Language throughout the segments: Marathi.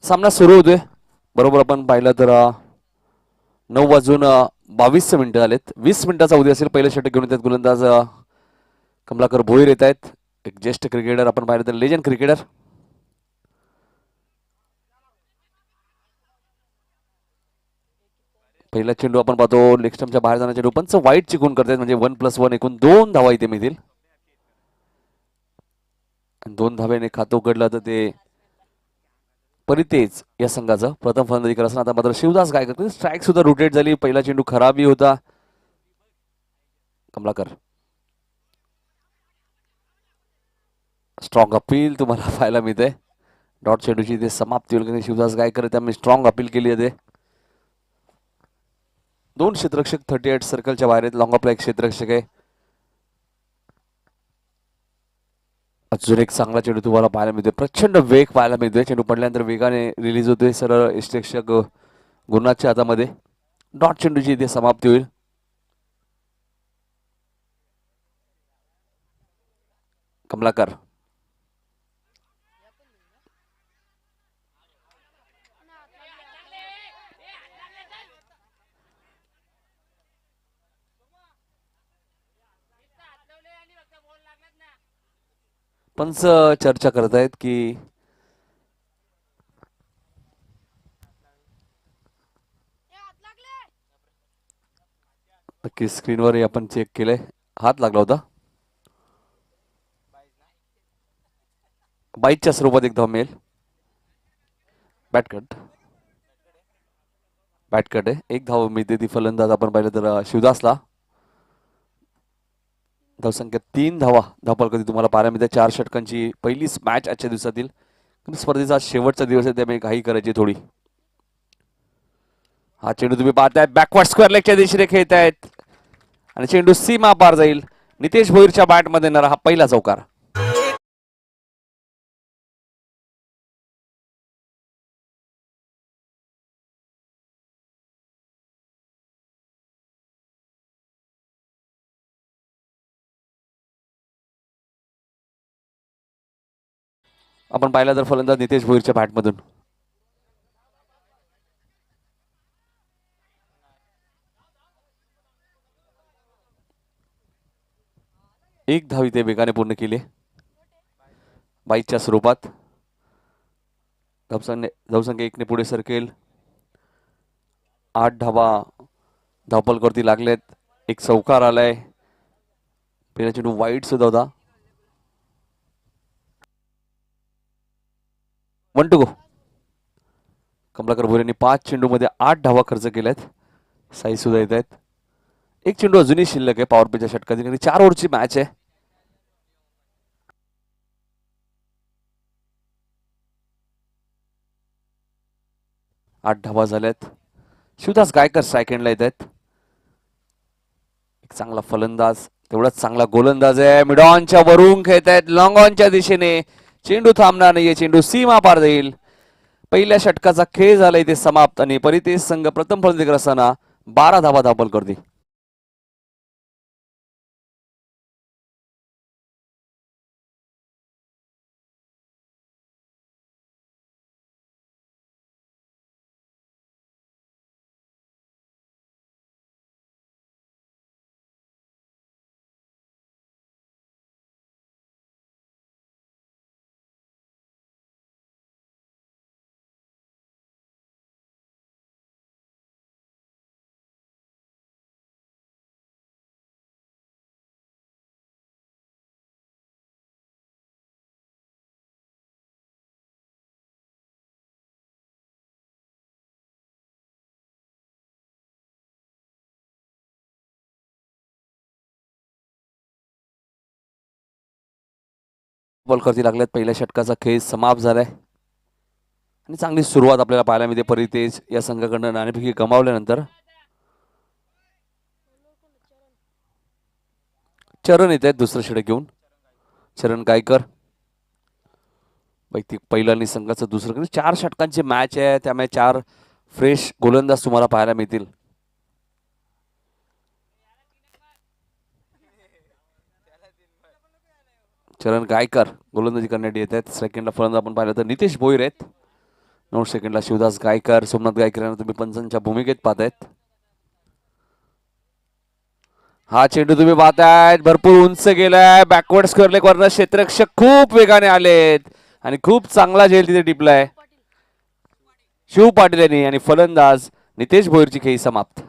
सामना सुरू होतोय. बरोबर आपण पाहिलं तर 9:22 झालेत. 20 मिनिटाचा अवधी असेल. पहिलं षटक घेऊन येतात गोलंदाज कमलाकर भोईर येत आहेत. एक ज्येष्ठ क्रिकेटर आपण पाहिलं तर लेजंड क्रिकेटर. पहिला चेंडू आपण पाहतो लेग स्टंपच्या बाहेर जाण्याच्या चेंडू पंच वाईट चिकून करतात म्हणजे 1+1 एकूण 2 धावा इथे मिळतील. 2 धाव्याने खातं उघडलं तर ते परितेज या संघाचं प्रथम फलंदाजी करत आता मात्र शिवदास गायकर स्ट्राईक सुद्धा रोटेट झाली. पहिला चेंडू खराबही होता. कमलाकर स्ट्रॉंग अपील तुम्हाला पाहायला मिळते. डॉट चेंडूची ते समाप्ती होईल शिवदास गायकर त्यामुळे स्ट्रॉंग अपील केली आहे. 2 क्षेत्ररक्षक 38 सर्कलच्या बाहेर आहेत. लॉंग ऑफला एक क्षेत्ररक्षक आहे. अजून एक चांगला चेंडू तुम्हाला पाहायला मिळतोय. प्रचंड वेग पाहायला मिळतोय. चेंडू पडल्यानंतर वेगाने रिलीज होतोय सरळ यष्टिरक्षक गुरुनाथच्या हातामध्ये. डॉट चेंडूची इथे समाप्ती होईल. कमलाकर पंच चर्चा करत आहेत की नक्की स्क्रीनवर आपण चेक केलंय. हात लागला होता. बाईकच्या स्वरूपात एक धाव मिळेल. बॅटकट बॅटकट आहे. एक धाव मिळते ती फलंदाज आपण पाहिलं तर शिवदासला. धावसंख्या 3 धावा धावपल कधी तुम्हाला पाहायला मिळते. 4 षटकांची पहिलीच मॅच आजच्या दिवसातील. स्पर्धेचा शेवटचा दिवस आहे त्यामुळे काही करायची थोडी. हा चेंडू तुम्ही पाहताय बॅकवर्ड स्क्वेअर लेगच्या दिशेने खेळत आहेत आणि चेंडू सीमा पार जाईल. नितेश भोईरच्या बॅटमध्ये येणारा हा पहिला चौकार. आपण पाहिला तर फलंदाज नितेश भोईरच्या बॅटमधून एक धाव इथे वेगाने पूर्ण केली. बाईकच्या स्वरूपात धावसंख्या 1 ने पुढे सरकेल. 8 धावा धावपलकरती लागलेत. एक चौकार आलाय. पहिला चेंडू वाईट सुद्धा होता. 1 to go. कमलाकर भोईर यांनी 5 चेंडूमध्ये 8 धावा खर्च केल्यात. साई सुद्धा येत आहेत. एक चेंडू अजूनही शिल्लक आहे पॉवर प्लेच्या षटकाची. 4 ओव्हरची मॅच आहे. आठ धावा झाल्यात. शिवदास गायकर स्ट्राईक एंडला येत आहेत. एक चांगला फलंदाज तेवढाच चांगला गोलंदाज आहे. मिडॉनच्या वरून खेळत आहेत लॉंग ऑनच्या दिशेने. चेंडू थांबणार नाहीये. चेंडू सीमा पार जाईल. पहिल्या षटकाचा खेळ झाला इथे समाप्त आणि परितेज संघ प्रथम फलंदाजी करत असताना 12 धावा धावपल करते. बॉल करती लागल्यात. पहिल्या षटकाचा खेळ समाप्त झालाय आणि चांगली सुरुवात आपल्याला पाहायला मिळते. परितेज या संघाकडनं नाणेफेकी गमावल्यानंतर चरण येत आहेत दुसरं षटक घेऊन. चरण गायकर वैयक्तिक पहिलं आणि संघाचं दुसरं. 4 षटकांची मॅच आहे त्यामुळे 4 फ्रेश गोलंदाज तुम्हाला पाहायला मिळतील. चरण गायकर गोलंदाजी करण्यासाठी येत आहेत. सेकंडला फलंदाज आपण पाहिलं तर नितेश भोईर आहेत. 9 सेकंडला शिवदास गायकर, सोमनाथ गायकर यांना तुम्ही पंचांच्या भूमिकेत पाहतायत. हा चेंडू तुम्ही पाहतायत भरपूर उंच गेलाय. बॅकवर्ड स्क्वेअर लेग वरनं क्षेत्ररक्षक खूप वेगाने आलेत आणि खूप चांगला झेल तिथे टिपलाय शिव पाटील यांनी आणि फलंदाज नितेश भोईरची खेळी समाप्त.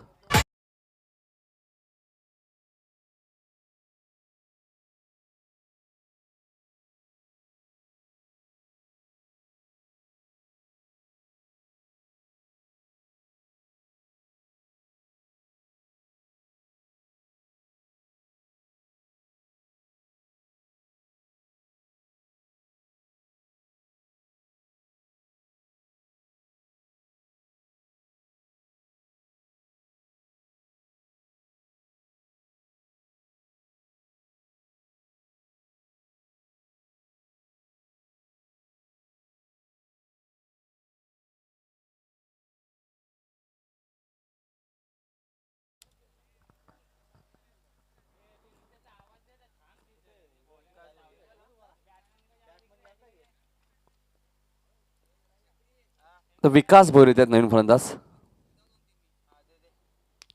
तर विकास भोईर येतात नवीन फलंदाज.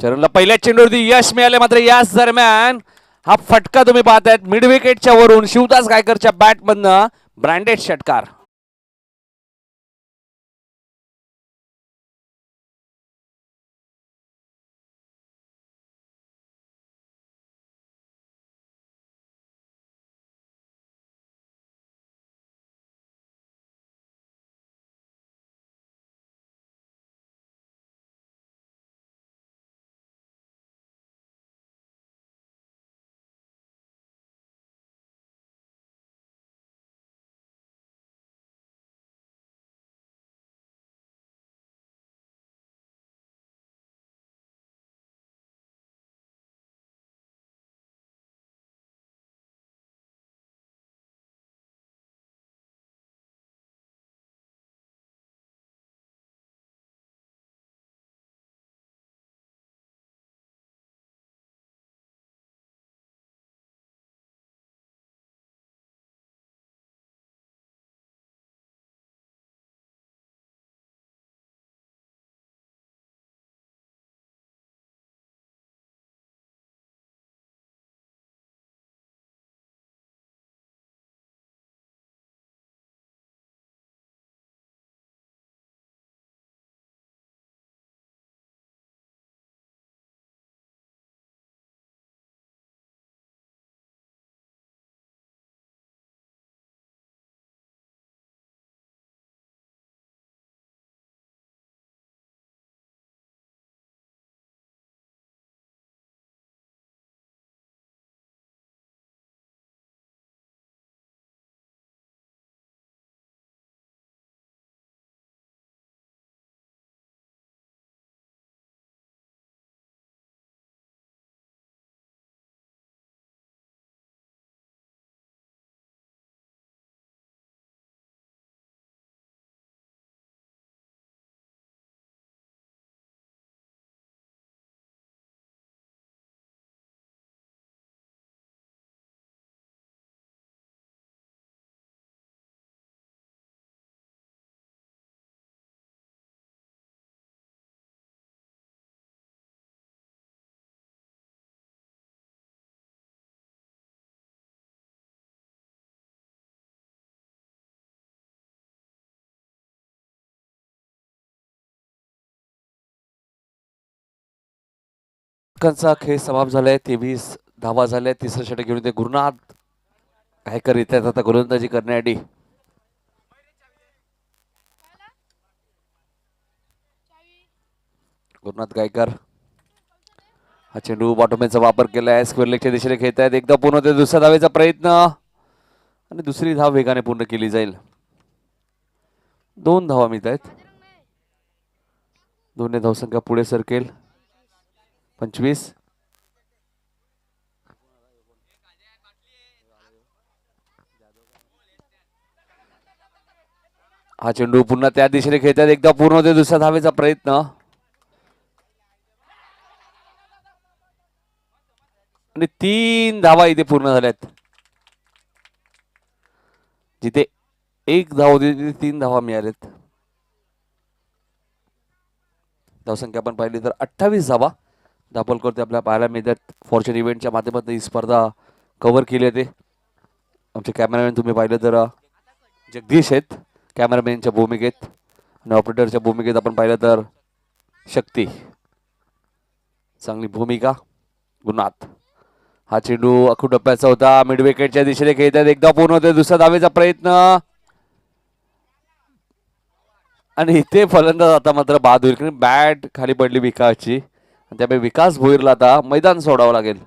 चरणला पहिल्या चेंडूवरती यश मिळाले. मात्र याच दरम्यान हा फटका तुम्ही पाहतायत मिड विकेटच्या वरून शिवदास गायकरच्या बॅट मधनं ब्रँडेड षटकार. चा खेळ समाप्त झालाय. 23 धावा झाल्या. तिसरं षटक घेऊन ते गुरुनाथ गायकर येतात आता गोलंदाजी करण्यासाठी. गुरुनाथ गायकर हा चेंडू बॉटोमेनचा वापर केलाय. स्क्वेअर लेगच्या दिशेने खेळत आहेत. एकदा पूर्ण होते दुसऱ्या धावेचा प्रयत्न आणि दुसरी धाव वेगाने पूर्ण केली जाईल. 2 धावा मिळत आहेत. दोन्ही धावसंख्या पुढे सरकेल. 25. हा चेंडू पुन्हा त्या दिशेने खेळतात. एकदा पूर्ण होते दुसऱ्या धावेचा प्रयत्न आणि 3 धावा इथे पूर्ण झाल्यात. जिथे एक धाव होती तिथे 3 धावा मिळालेत. धावसंख्या आपण पाहिली तर 28 धावा दापोलकर आपल्या पाहायला मिळतात. फॉर्च्युन इव्हेंटच्या माध्यमातून ही स्पर्धा कव्हर केली आहे. आमचे कॅमेरामॅन तुम्ही पाहिलं तर जगदीश आहेत कॅमेरामॅनच्या भूमिकेत, आणि ऑपरेटरच्या भूमिकेत आपण पाहिलं तर शक्ती. चांगली भूमिका गुणात. हा चेंडू अखू टप्प्याचा होता. मिड विकेटच्या दिशेने खेळतात. एकदा पूर्ण होते. दुसऱ्या धावेचा प्रयत्न, आणि इथे फलंदाज आता मात्र बाद होईल कारण बॅट खाली पडली विकासची, त्यामुळे विकास भोईरला आता मैदान सोडावं लागेल.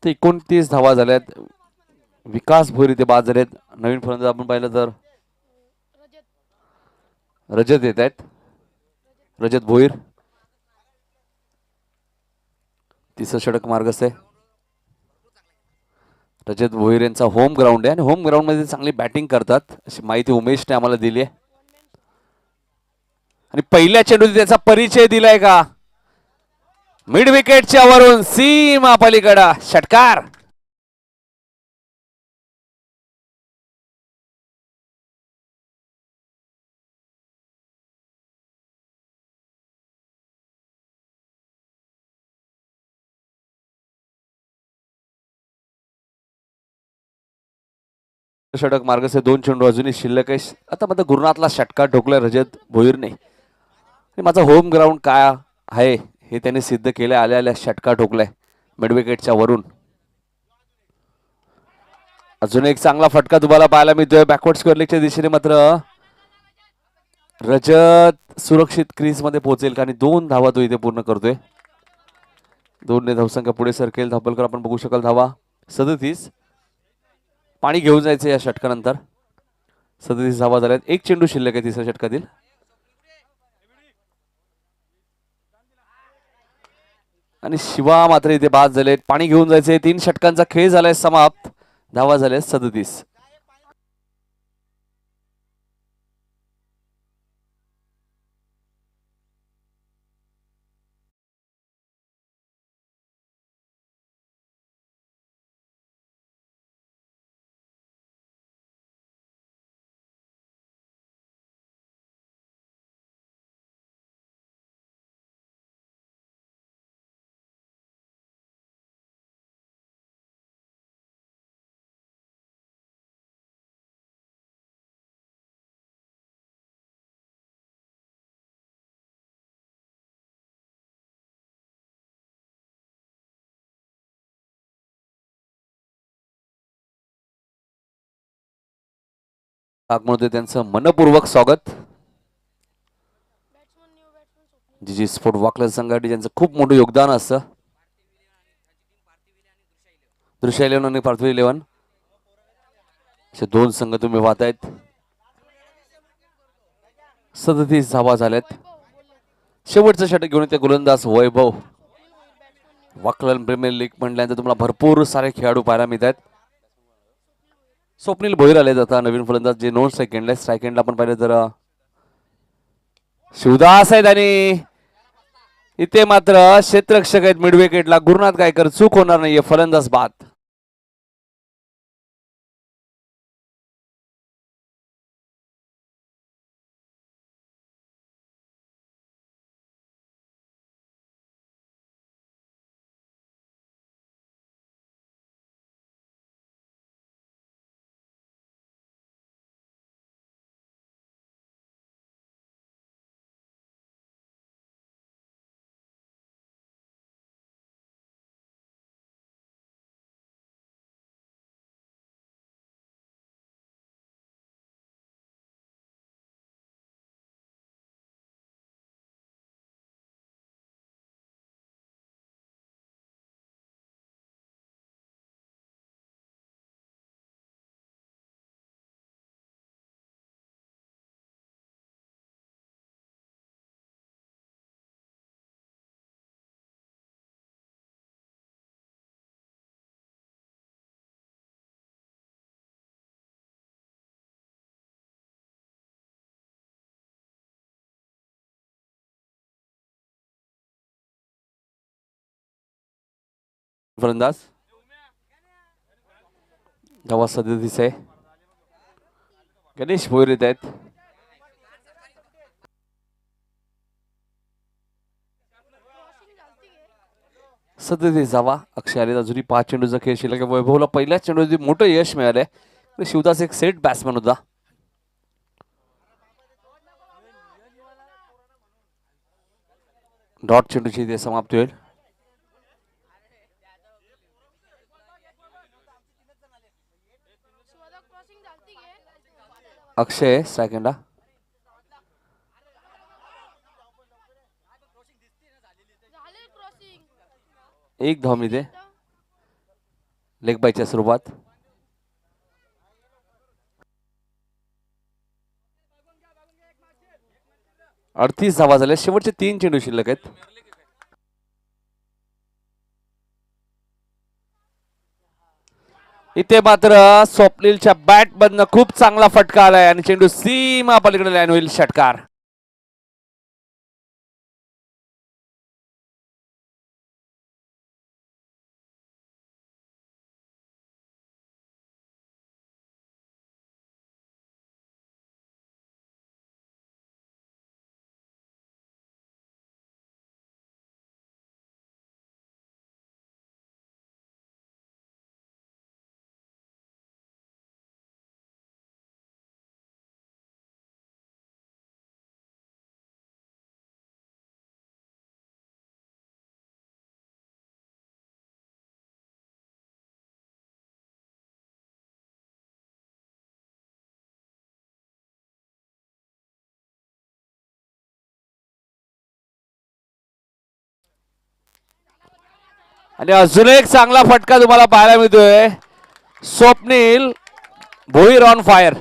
ते 29 धावा झाल्यात. विकास भोईर इथे बाद झालेत. नवीन फलंदाज आपण पाहिलं तर रजत येत आहेत. रजत भोईर. तिसरं षटक मार्गस्थ आहे. रजत भोईर यांचा होम ग्राउंड आहे आणि होम ग्राउंड मध्ये चांगली बॅटिंग करतात अशी माहिती उमेशने आम्हाला दिली आहे. आणि पहिल्या चेंडूत त्याचा परिचय दिलाय का? मिड विकेटच्या वरून सीमा पलीकडा षटकार. षटक मार्गस्थ. 2 चेंडू अजूनही शिल्लक आहे. आता मात्र गुरुनाथला षटकार ठोकलाय रजत भोईरने. माझा होम ग्राउंड काय आहे हे त्याने सिद्ध केलं. आल्या आल्या षटकार ठोकलाय मिड विकेटच्या वरून. अजून एक चांगला फटका तुम्हाला पाहायला मिळतोय बॅकवर्ड स्क्वेअर लेगच्या दिशेने. मात्र रजत सुरक्षित क्रीज मध्ये पोहोचेल का? आणि 2 धावा तो इथे पूर्ण करतोय. 2 ने धावसंख्या पुढे सरकेल. धापलकर आपण बघू शकाल धावा 37. पाणी घेऊन जायचं या षटकानंतर. 37 धावा झाल्यात. एक चेंडू शिल्लक आहे तिसऱ्या षटकातील. आणि शिवा मात्र इथे बाद झाले. पाणी घेऊन जायचे. 3 षटकांचा खेळ झालाय समाप्त. धावा झाल्या 37. आगमनोदय त्यांचं मनपूर्वक स्वागत. जी स्पोर्ट वाकलर संघासाठी ज्यांचं खूप मोठं योगदान असतं. दृश्य 11 आणि पार्थिव 11 असे 2 संघ तुम्ही पाहतायत. 37 धावा झाल्यात. शेवटचं षटक घेऊन येते गोलंदाज वैभव. वाकलर प्रीमियर लीग म्हटल्यानंतर तुम्हाला भरपूर सारे खेळाडू पाहायला मिळतात. स्वप्नील भोईर आले आता नवीन फलंदाज जे नॉन सेकंडला. सेकंडला आपण पाहिलं तर शिवदास आहेत. आणि इथे मात्र क्षेत्ररक्षक आहेत मिड विकेटला गुरुनाथ गायकर. चूक होणार नाहीये. फलंदाज बाद. फलंदाज धावा सदतीस आहे. गणेश भोईर येत आहेत. सदतीस धावा. अक्षय आले अजूनही 5 चेंडूचा खेळ शिल्लक. वैभवला पहिल्याच चेंडूमध्ये मोठं यश मिळालंय. शिवदास एक सेट बॅट्समॅन होता. डॉट चेंडूची ते समाप्ती होईल. अक्षय सेकंडा. एक धाव मिळते लेग बायच्या स्वरूपात. 38 धावा झाल्या. शेवटचे 3 चेंडू शिल्लक आहेत. इथे मात्र स्वप्नीलच्या बॅट मधनं खूप चांगला फटका आलाय आणि चेंडू सीमा पलीकडे लँड होईल. षटकार. आणि अजून एक चांगला फटका तुम्हाला पाहायला मिळतोय. Swapnil Bhoir on fire.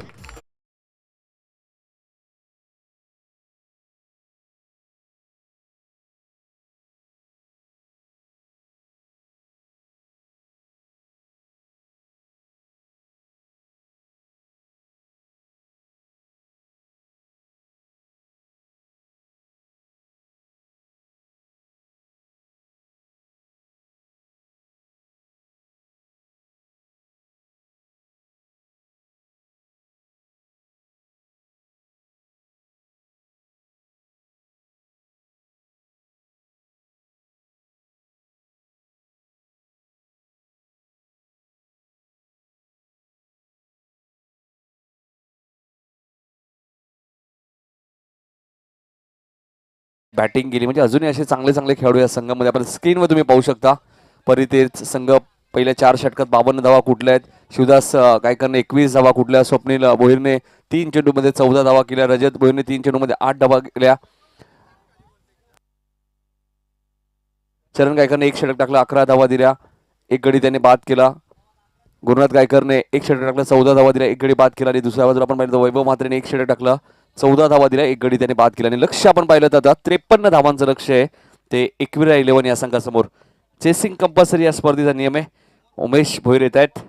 Batting केली म्हणजे अजूनही असे चांगले चांगले खेळाडू या संघामध्ये आपण स्क्रीनवर तुम्ही पाहू शकता. परितेज संघ पहिल्या 4 षटकात 52 धावा कुठल्या आहेत. शिवदास गायकरने 21 धावा कुठल्या. स्वप्नील भोईरने 3 चेंडूमध्ये 14 धावा केल्या. रजत भोईरने 3 चेंडूमध्ये 8 धावा केल्या. चरण गायकरने 1 षटक टाकलं, 11 धावा दिल्या. एक गडी त्याने बाद केला. गुरुनाथ गायकरने 1 षटक टाकलं, 14 धावा दिल्या. एक गडी बाद केला. आणि दुसऱ्या बाजूला आपण पाहिलं तर वैभव म्हात्रेने 1 षटक टाकलं, 14 धावा दिल्या. एक गडी त्याने बाद केला. आणि लक्ष आपण पाहिलं तर आता 53 धावांचं लक्ष आहे ते एकविरा 11 या संघासमोर. चेसिंग कंपल्सरी या स्पर्धेचा नियम आहे. उमेश भोईर येत आहेत.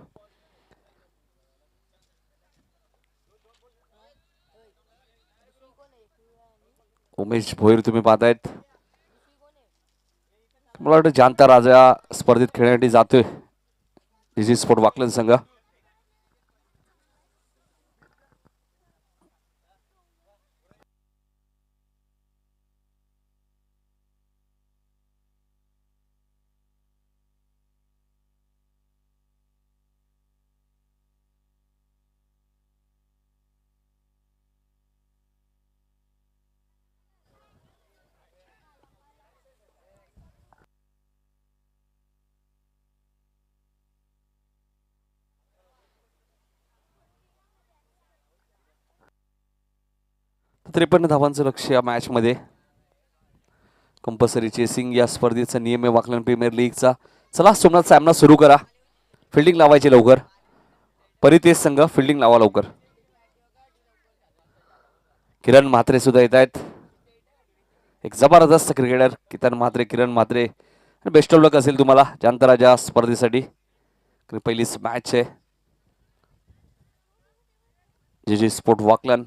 उमेश भोईर तुम्ही पाहतायत. मला वाटतं जानता राजा स्पर्धेत खेळण्यासाठी जातोय डीजी स्पोर्ट वाकलन संघ. त्रेपन्न धावांचं लक्ष या मॅच मध्ये. कंपल्सरी चेसिंग या स्पर्धेचा नियम आहे वाकलन प्रीमियर लीगचा. चला सोमनाथ सामना सुरू करा. फिल्डिंग लावायची लवकर. परितेज संघ फिल्डिंग लावा लवकर. किरण म्हात्रे सुद्धा येत आहेत. एक जबरदस्त cricketer Kiran Mhatre. Kiran Mhatre best of luck असेल तुम्हाला जानता राजा स्पर्धेसाठी. पहिलीच मॅच आहे. जी स्पोर्ट वाकलन.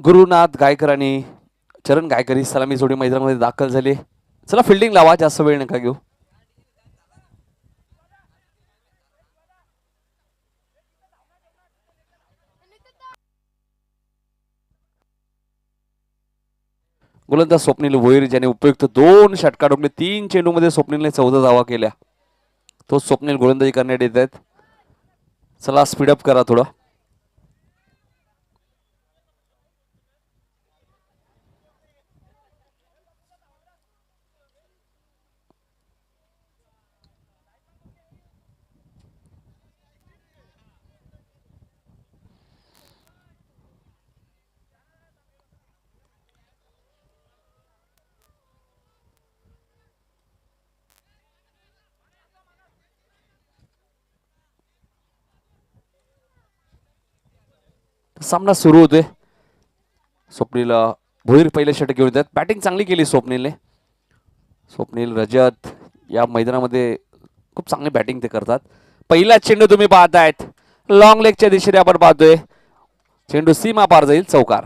गुरुनाथ गायकर आणि चरण गायकर ही सलामी जोडी मैदानामध्ये दाखल झाली. चला फिल्डिंग लावा, जास्त वेळ नका घेऊ. गोलंदाज स्वप्नील भोईर ज्याने उपयुक्त 2 षटकार ठोकले. 3 चेंडूमध्ये स्वप्नीलने 14 धावा केल्या. तो स्वप्नील गोलंदाजी करण्यात येत आहेत. चला स्पीडअप करा थोडं. सामना सुरू होतोय. स्वप्नील भोईर पहिले षटक घेऊन येतात. बॅटिंग चांगली केली स्वप्नीलने. स्वप्नील रजत या मैदानामध्ये खूप चांगली बॅटिंग ते करतात. पहिला चेंडू तुम्ही पाहतायत, लॉंग लेगच्या दिशेने आपण पाहतोय. चेंडू सीमा पार जाईल, चौकार.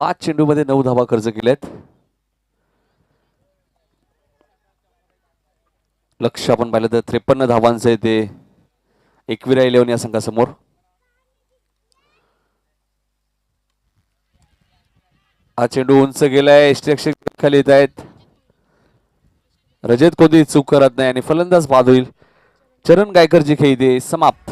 पाच चेंडूमध्ये 9 धावा खर्च केल्यात. लक्ष आपण पाहिलं तर 53 धावांचं आहे ते एकविरा 11 या संघासमोर. हा चेंडू उंच गेलाय, स्ट्राइक खाली येत आहेत. रजत कोणती चूक करत नाही आणि फलंदाज बाद होईल. चरण गायकरची खेळी समाप्त.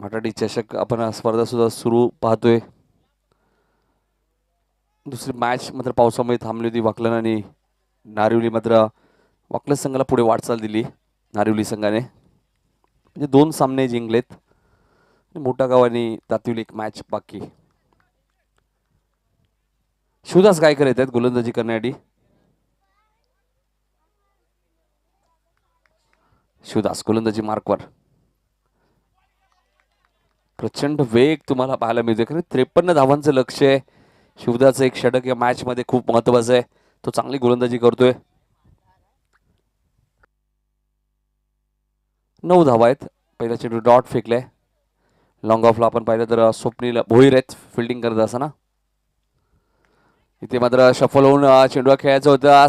हाटाडी चषक आपण स्पर्धा सुद्धा सुरू पाहतोय. दुसरी मॅच मात्र पावसामुळे थांबली होती. वाकलन आणि नारिवली मात्र वाकलन संघाला पुढे वाटचाल दिली नारिवली संघाने. म्हणजे 2 सामने जिंकलेत. मोठा गाव आणि तातिवली एक मॅच बाकी. शिवदास गायकर येत आहेत गोलंदाजी करण्यासाठी. शिवदास गोलंदाजी मार्कवर. प्रचंड वेग तुम्हाला पाहायला मिळतोय. कारण 53 धावांचं लक्ष आहे. शिवदासचं एक षटक या मॅच मध्ये खूप महत्वाचं आहे. तो चांगली गोलंदाजी करतोय. 9 धावा आहेत. पहिला चेंडू डॉट फेकलाय. लॉंग ऑफला आपण पाहिलं तर स्वप्नील भोईर आहेत फिल्डिंग करत असताना. इथे मात्र शफल होऊन चेंडू खेळायचा होता.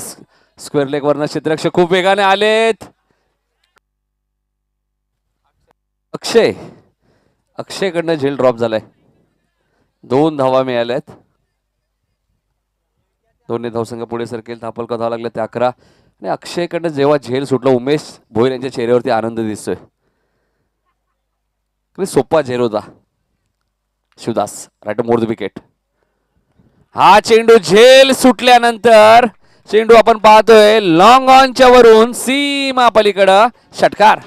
स्क्वेअर लेग वरनं क्षेत्ररक्षक खूप वेगाने आलेत. अक्षयकडनं झेल ड्रॉप झालाय. 2 धावा मिळाल्यात. दोन्ही धावसंघ पुढे सरकेल. धापल धावा लागले ते 11. आणि अक्षयकडनं जेव्हा झेल सुटलं उमेश भोईर यांच्या चेहऱ्यावरती आनंद दिसतोय. सोपा झेल होता. Shivdas right more the wicket. हा चेंडू झेल सुटल्यानंतर चेंडू आपण पाहतोय लॉंग ऑनच्या वरून सीमा पलीकडं षटकार.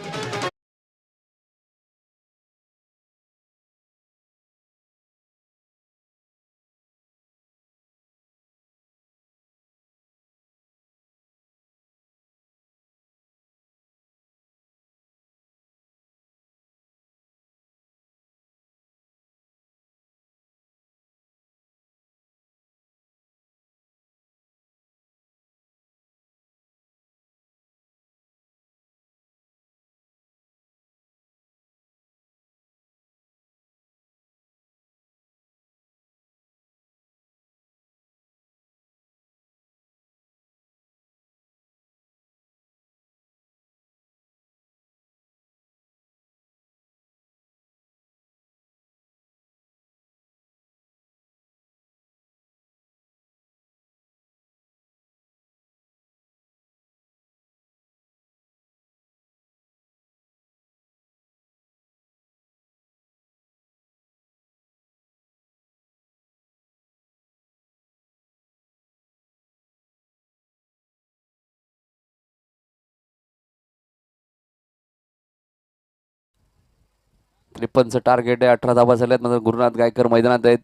त्रेपन्नचं टार्गेट आहे. 18 धावा झाल्यात. नंतर गुरुनाथ गायकर मैदानात आहेत.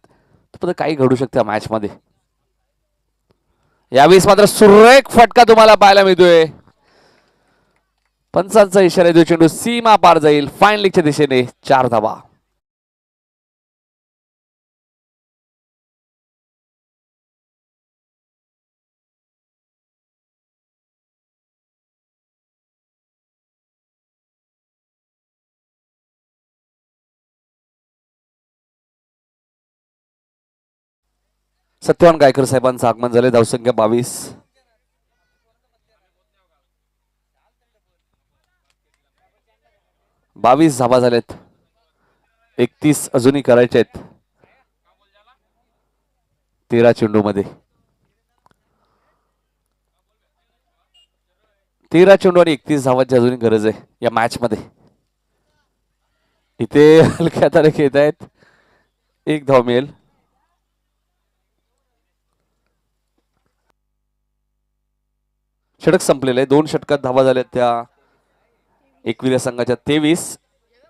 पण काही घडू शकते मॅच मध्ये. यावेळेस मात्र सुरेख फटका तुम्हाला पाहायला मिळतोय. पंचांचा इशारा देऊ. चेंडू सीमा पार जाईल. फाईन लीगच्या दिशेने 4 धावा. सत्यवान गायकर साहेबांचं आगमन झाले. धावसंख्या 22. 22 धावा झाल्यात. 31 अजूनही करायचे आहेत 13 चेंडू मध्ये. 13 चेंडू आणि 31 धावांची अजूनही गरज आहे या मॅच मध्ये. इथे हलक्या तारे खेळत आहेत. 1 धाव मिळेल. षटक संपलेलं आहे. 2 षटकात धावा झाल्यात त्या एकविरा संघाच्या 23.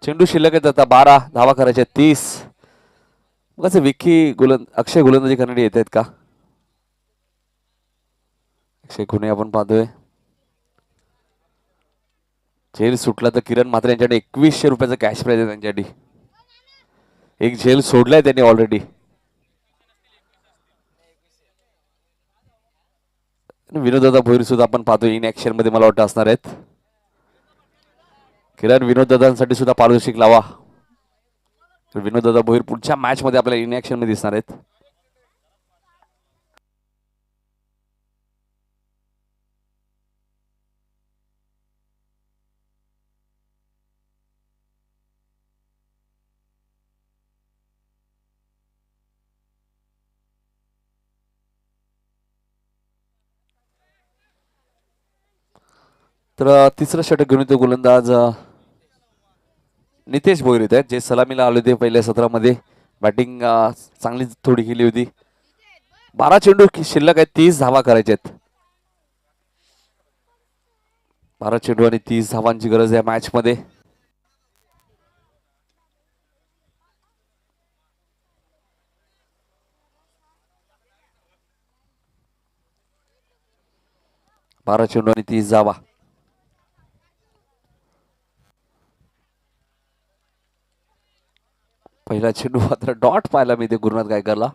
चेंडू शिल्लक आहेत आता 12. धावा करायच्या 30. कसं विकी अक्षय गोलंदाजी करणारे येत आहेत का? अक्षय गुन्हे आपण पाहतोय. झेल सुटला तर किरण मात्र यांच्याकडे 2100 रुपयाचा कॅश प्राइज आहे त्यांच्यासाठी. एक झेल सोडलाय त्यांनी ऑलरेडी. विनोददादा भोईर सुद्धा आपण पाहतोय इन ऍक्शन मध्ये मला वाटतं असणार आहेत. किरण विनोददादांसाठी सुद्धा पारितोषिक लावा. विनोददादा भोईर पुढच्या मॅच मध्ये आपल्याला इन ऍक्शन मध्ये दिसणार आहेत. तर तिसरं षटक घेऊन येतो गोलंदाज नितेश भोईर येत आहेत, जे सलामीला आले होते पहिल्या सत्रामध्ये. बॅटिंग चांगली थोडी केली होती. 12 चेंडू शिल्लक आहेत, 30 धावा करायच्या आहेत. 12 चेंडू आणि 30 धावांची गरज आहे मॅच मध्ये. बारा चेंडू आणि 30 धावा. पहिला चेंडू मात्र डॉट पाहायला मिळते गुरुनाथ गायकरला.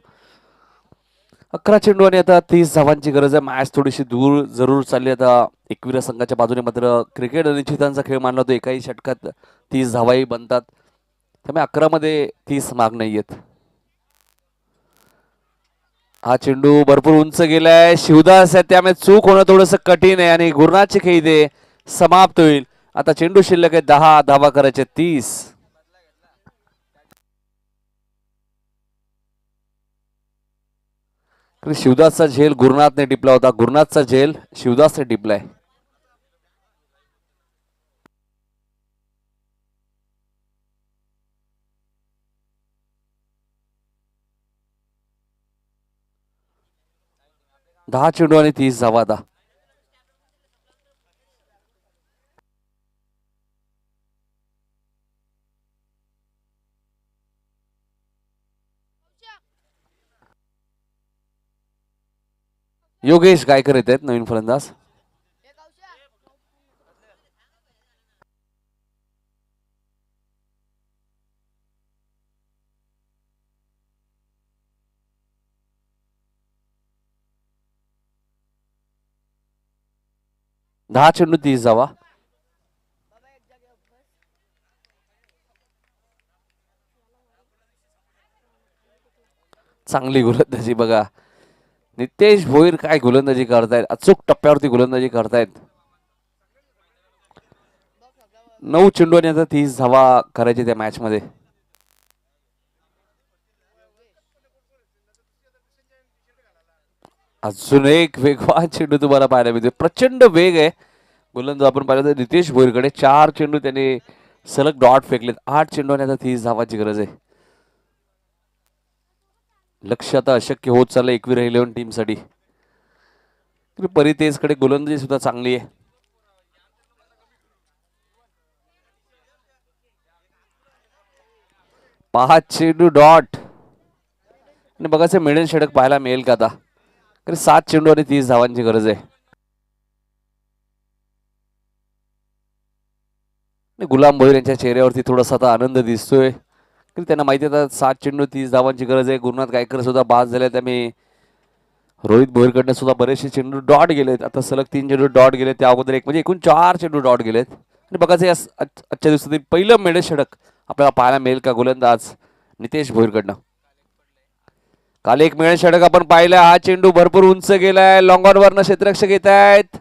11 चेंडू आणि आता 30 धावांची गरज आहे. मॅच थोडीशी दूर जरूर चालली आता एकविरा संघाच्या बाजूने. मात्र क्रिकेट अनिश्चितांचा खेळ मानला होता. एकाही षटकात 30 धावाही बनतात, त्यामुळे 11 मध्ये 30 माग नाहीयेत. हा चेंडू भरपूर उंच गेलाय. शिवदास आहे, त्यामुळे चूक होणं थोडंसं कठीण आहे आणि गुरुनाथची खेळी ते समाप्त होईल. आता चेंडू शिल्लक आहे 10 धावा करायचे 30. शिवदासचा झेल गुरुनाथने टिपला होता. गुरुनाथचा झेल शिवदासने टिपलाय. दहा चेंडू आणि 30 धावा आता. योगेश गायकर येत आहेत नवीन फलंदाज. दहा चेंडू 30 धावा. चांगली गोलंदाजी बघा. नितेश भोईर काय गोलंदाजी करतायत, अचूक टप्प्यावरती गोलंदाजी करतायत. 9 चेंडू आणि आता 30 धावा करायचे त्या मॅच मध्ये. अजून एक वेगवान चेंडू तुम्हाला पाहायला मिळतो. प्रचंड वेग आहे गोलंदाज. आपण पाहिलं तर नितेश भोईरकडे 4 चेंडू त्याने सलग डॉट फेकलेत. 8 चेंडू आणि आता 30 धावाची गरज आहे. लक्ष आता अशक्य होत चाललंय एकविरा 11 टीम साठी. परितेजकडे गोलंदाजी सुद्धा चांगली आहे. 5 चेंडू डॉट आणि बघायचं मिडन षटक पाहायला मिळेल का आता. 7 चेंडू आणि 30 धावांची गरज आहे. गुलाम भोईर यांच्या चेहऱ्यावरती थोडासा आता आनंद दिसतोय. त्यांना माहिती आहे 7 चेंडू 30 धावांची गरज आहे. गुरुनाथ गायकर सुद्धा बाद झाले, त्यामुळे रोहित भोईरकडनं सुद्धा बरेचसे चेंडू डॉट गेलेत. आता सलग 3 चेंडू डॉट गेलेत, त्या अगोदर एक म्हणजे एकूण 4 चेंडू डॉट गेलेत. आणि बघायचं आजच्या दिवसातील पहिलं मेडल षटक आपल्याला पाहायला मिळेल का गोलंदाज नितेश भोईरकडनं. काल एक मेडल षटक आपण पाहिलं. हा चेंडू भरपूर उंच गेलाय. लॉंग ऑन वरनं क्षेत्ररक्षक येत आहेत.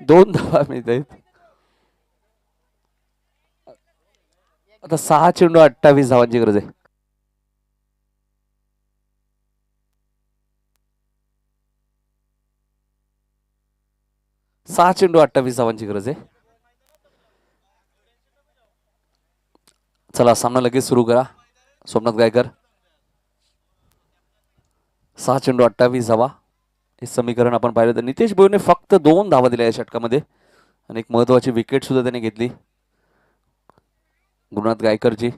दोन धावा मिळत आहेत. आता 6 चेंडू 28 धावांची गरज आहे. सहा चेंडू 28 धावांची गरज आहे. चला सामना लगेच सुरू करा सोमनाथ गायकर. 6 चेंडू 28 धावा हे समीकरण आपण पाहिलं तर नितेश भोईरने फक्त 2 धावा दिल्या या षटकामध्ये आणि एक महत्वाची विकेट सुद्धा त्याने घेतली गुरुनाथ गायकरची.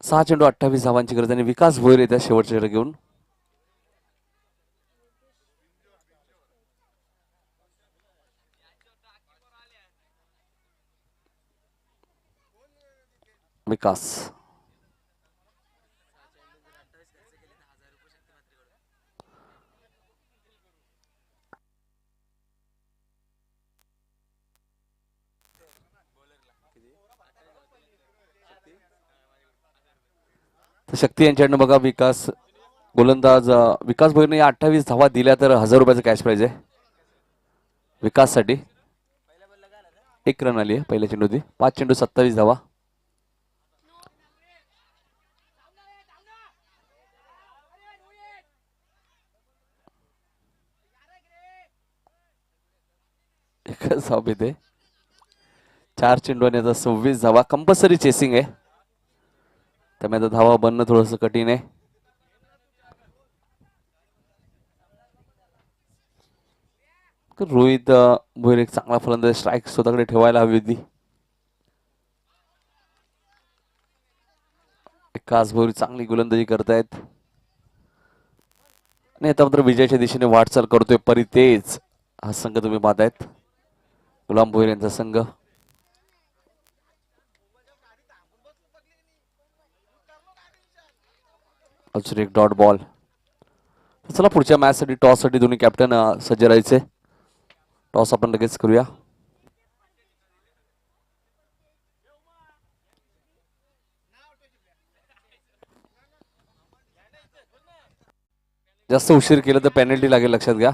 6 चेंडू 28 धावांची गरज आणि विकास भोईर येत्या शेवटच्या षटक घेऊन. विकास शक्ती यांच्याकडनं बघा विकास गोलंदाज विकास भोईरने 28 धावा दिल्या तर 1000 रुपयाचं कॅश प्राइज आहे विकाससाठी. 1 रन आली आहे पहिल्या चेंडूची. 5 चेंडू 27 धावा. एकच धाव येते. 4 चेंडू आणि आता 26 धावा. कंपल्सरी चेसिंग आहे त्यामुळे आता धावा बनणं थोडस कठीण आहे. रोहित भोईर एक चांगला फलंदाज. स्ट्राईक स्वतःकडे ठेवायला हवी होती. विकास भोईर चांगली गोलंदाजी करतायत आणि आता मात्र विजयाच्या दिशेने वाटचाल करतोय परितेज हा संघ तुम्ही पाहतायत. गुलाम भोईर यांचा संघ. अजून एक डॉट बॉल. चला पुढच्या मॅच साठी टॉस साठी दोन्ही कॅप्टन सज्ज राहायचे. टॉस आपण लगेच करूया. जास्त उशीर केलं तर पेनल्टी लागेल लक्षात घ्या.